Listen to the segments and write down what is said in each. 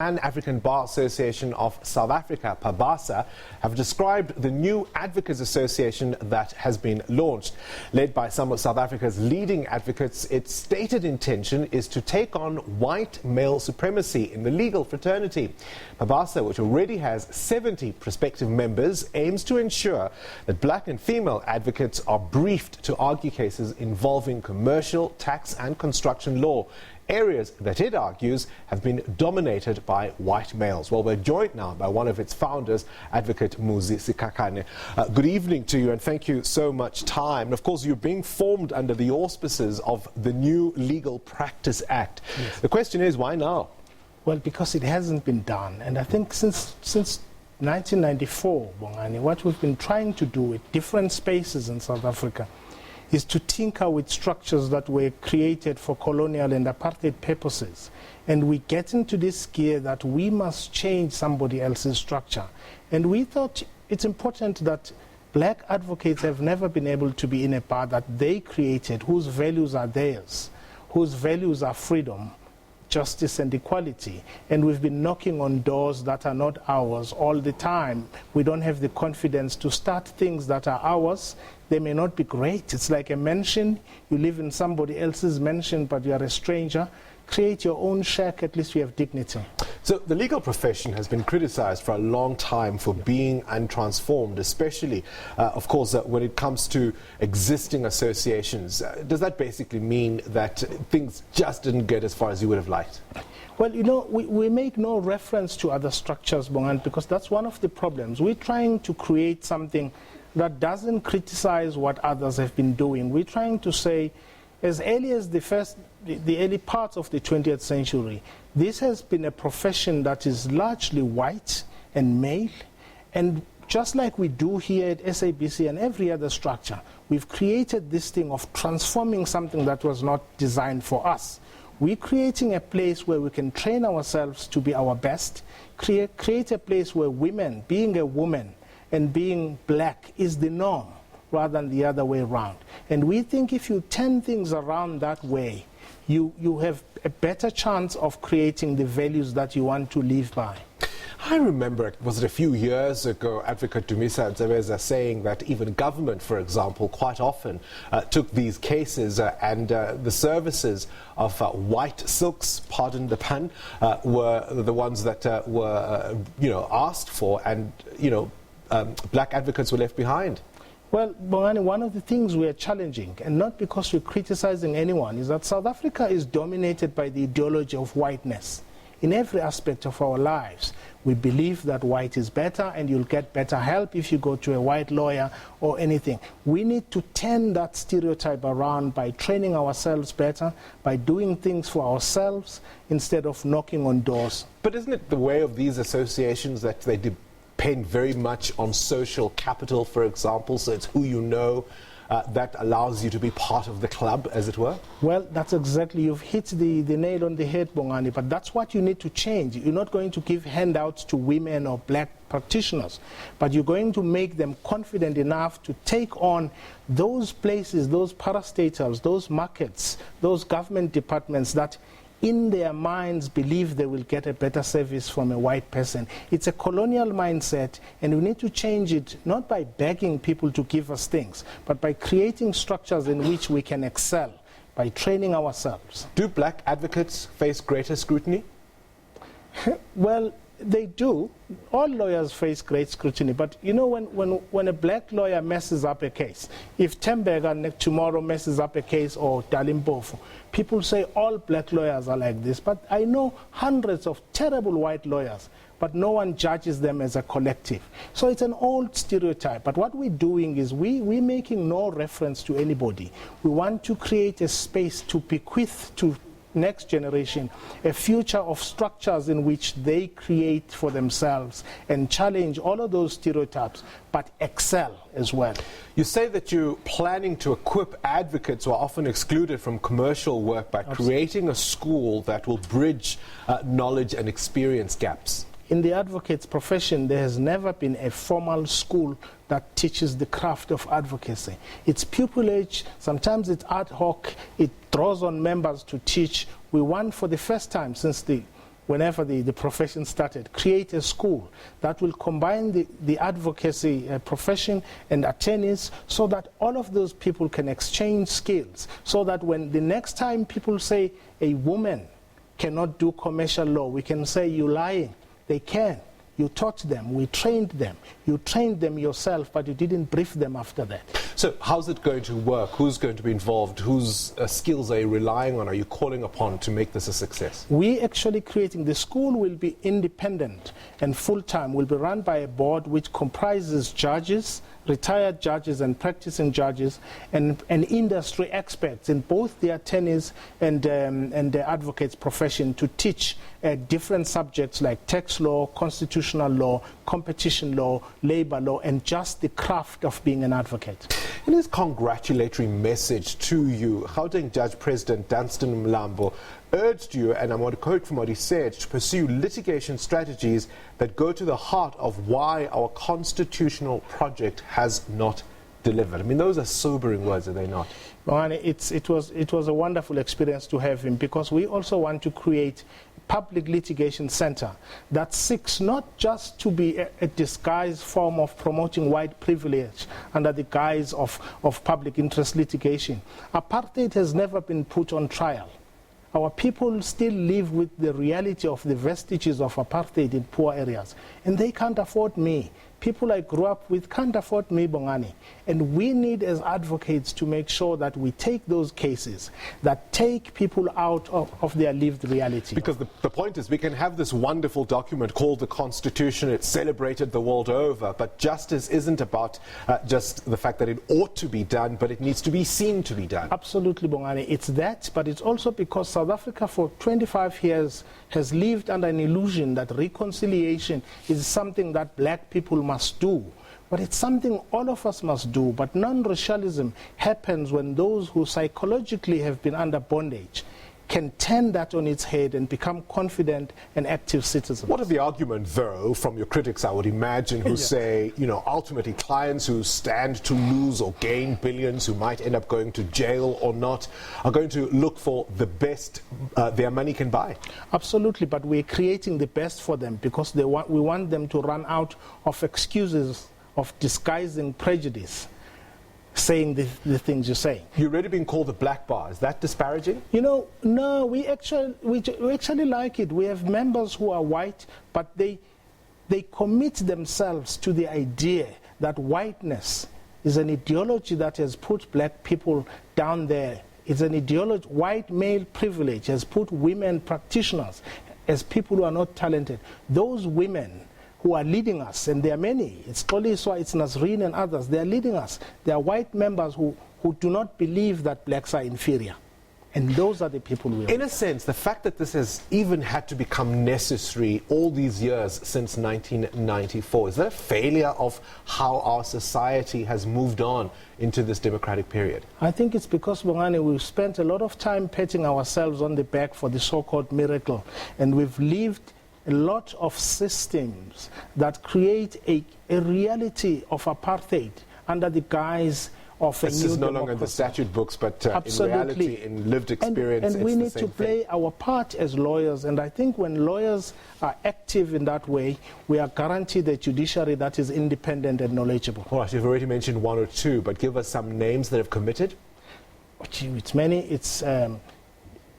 Pan-African Bar Association of South Africa, Pabasa, have described the new Advocates Association that has been launched. Led by some of South Africa's leading advocates, its stated intention is to take on white male supremacy in the legal fraternity. Pabasa, which already has 70 prospective members, aims to ensure that black and female advocates are briefed to argue cases involving commercial, tax and construction law, areas that it argues have been dominated by white males. Well, we're joined now by one of its founders, Advocate Muzi Sikhakhane. Good evening to you and thank you so much time. And of course, you're being formed under the auspices of the new Legal Practice Act. Yes. The question is, why now? Well, because it hasn't been done. And I think since 1994, Bongani, what we've been trying to do with different spaces in South Africa is to tinker with structures that were created for colonial and apartheid purposes. And we get into this gear that we must change somebody else's structure. And we thought it's important that black advocates have never been able to be in a bar that they created, whose values are theirs, whose values are freedom, justice and equality. And we've been knocking on doors that are not ours all the time. We don't have the confidence to start things that are ours. They may not be great. It's like a mansion. You live in somebody else's mansion, but you are a stranger. Create your own shack, at least you have dignity. So the legal profession has been criticized for a long time for being untransformed, especially, of course, when it comes to existing associations. Does that basically mean that things just didn't get as far as you would have liked? Well, you know, we make no reference to other structures, Bongan, because that's one of the problems. We're trying to create something that doesn't criticize what others have been doing. We're trying to say, as early as the early parts of the 20th century, this has been a profession that is largely white and male. And just like we do here at SABC and every other structure, we've created this thing of transforming something that was not designed for us. We're creating a place where we can train ourselves to be our best, create a place where women, being a woman and being black, is the norm rather than the other way around. And we think if you turn things around that way, you have a better chance of creating the values that you want to live by. I remember, was it a few years ago, Advocate Dumisa Ntsebeza saying that even government, for example, quite often took these cases and the services of white silks, pardon the pun, were the ones that were, asked for, and, black advocates were left behind. Well, Bongani, one of the things we are challenging, and not because we're criticizing anyone, is that South Africa is dominated by the ideology of whiteness. In every aspect of our lives, we believe that white is better and you'll get better help if you go to a white lawyer or anything. We need to turn that stereotype around by training ourselves better, by doing things for ourselves instead of knocking on doors. But isn't it the way of these associations that they depend very much on social capital, for example, so it's who you know that allows you to be part of the club, as it were? Well, that's exactly, you've hit the nail on the head, Bongani, but that's what you need to change. You're not going to give handouts to women or black practitioners, but you're going to make them confident enough to take on those places, those parastatals, those markets, those government departments that in their minds believe they will get a better service from a white person. It's a colonial mindset, and we need to change it not by begging people to give us things, but by creating structures in which we can excel, by training ourselves. Do black advocates face greater scrutiny? Well, they do. All lawyers face great scrutiny, but you know, when a black lawyer messes up a case, if Temberga tomorrow messes up a case, or Dalimpofu, people say all black lawyers are like this, but I know hundreds of terrible white lawyers, but no one judges them as a collective. So it's an old stereotype, but what we're doing is we're making no reference to anybody. We want to create a space to bequeath to next generation a future of structures in which they create for themselves and challenge all of those stereotypes, but excel as well. You say that you're planning to equip advocates who are often excluded from commercial work by creating a school that will bridge knowledge and experience gaps. In the advocates profession, there has never been a formal school that teaches the craft of advocacy. It's pupillage, sometimes it's ad hoc, it draws on members to teach. We want, for the first time since the whenever the profession started, create a school that will combine the advocacy profession and attorneys so that all of those people can exchange skills, so that when the next time people say a woman cannot do commercial law, we can say, you're lying. They can. You taught them, we trained them. You trained them yourself, but you didn't brief them after that. So how's it going to work? Who's going to be involved? Whose skills are you relying on? Are you calling upon to make this a success? We actually creating, the school will be independent and full-time, will be run by a board which comprises judges, retired judges and practicing judges, and industry experts in both the attorneys and the advocates profession to teach different subjects like tax law, constitutional law, competition law, labor law, and just the craft of being an advocate. In his congratulatory message to you, Gauteng Judge President Dunstan Mlambo urged you, and I'm going to quote from what he said, to pursue litigation strategies that go to the heart of why our constitutional project has not delivered. I mean, those are sobering words, are they not? Well, it was a wonderful experience to have him, because we also want to create public litigation center that seeks not just to be a disguised form of promoting white privilege under the guise of public interest litigation. Apartheid has never been put on trial. Our people still live with the reality of the vestiges of apartheid in poor areas, and they can't afford me. People I grew up with can't afford me, Bongani. And we need, as advocates, to make sure that we take those cases that take people out of their lived reality. Because the point is, we can have this wonderful document called the Constitution. It's celebrated the world over, but justice isn't about just the fact that it ought to be done, but it needs to be seen to be done. Absolutely, Bongani. It's that, but it's also because South Africa for 25 years has lived under an illusion that reconciliation is something that black people must do. But it's something all of us must do. But non-racialism happens when those who psychologically have been under bondage can turn that on its head and become confident and active citizens. What are the arguments, though, from your critics, I would imagine, who say, you know, ultimately clients who stand to lose or gain billions, who might end up going to jail or not, are going to look for the best their money can buy? Absolutely, but we're creating the best for them because we want them to run out of excuses of disguising prejudice, saying the things you're saying. You're already being called a black bar. Is that disparaging? You know, no, we actually like it. We have members who are white, but they commit themselves to the idea that whiteness is an ideology that has put black people down there. It's an ideology, white male privilege has put women practitioners as people who are not talented. Those women who are leading us, and there are many, it's Xoliswa, it's Nazreen and others, they are leading us. They are white members who do not believe that blacks are inferior. And those are the people we want. In a sense, the fact that this has even had to become necessary all these years since 1994, is that a failure of how our society has moved on into this democratic period? I think it's because, Bongani, we've spent a lot of time patting ourselves on the back for the so-called miracle, and we've lived a lot of systems that create a reality of apartheid under the guise of a new democracy. This is no longer in the statute books, but in reality, in lived experience, and we need to play play our part as lawyers, and I think when lawyers are active in that way, we are guaranteed a judiciary that is independent and knowledgeable. All right, you've already mentioned one or two, but give us some names that have committed. It's many. It's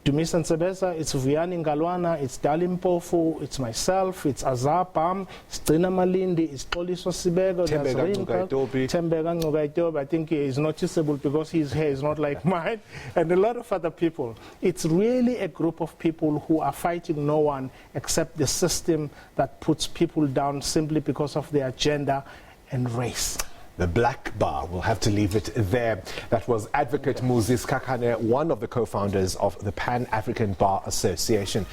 Dumisa Nsebeza, it's Vuyani Ngalwana, it's Dalim Pofu, it's myself, it's Azapam, it's Trina Malindi, it's Xoliswa Sibego, Tembeka Ncukaitobi. I think he is noticeable because his hair is not like mine, and a lot of other people. It's really a group of people who are fighting no one except the system that puts people down simply because of their gender and race. The black bar. We'll have to leave it there. That was Advocate Muzi Sikhakhane, one of the co-founders of the Pan-African Bar Association.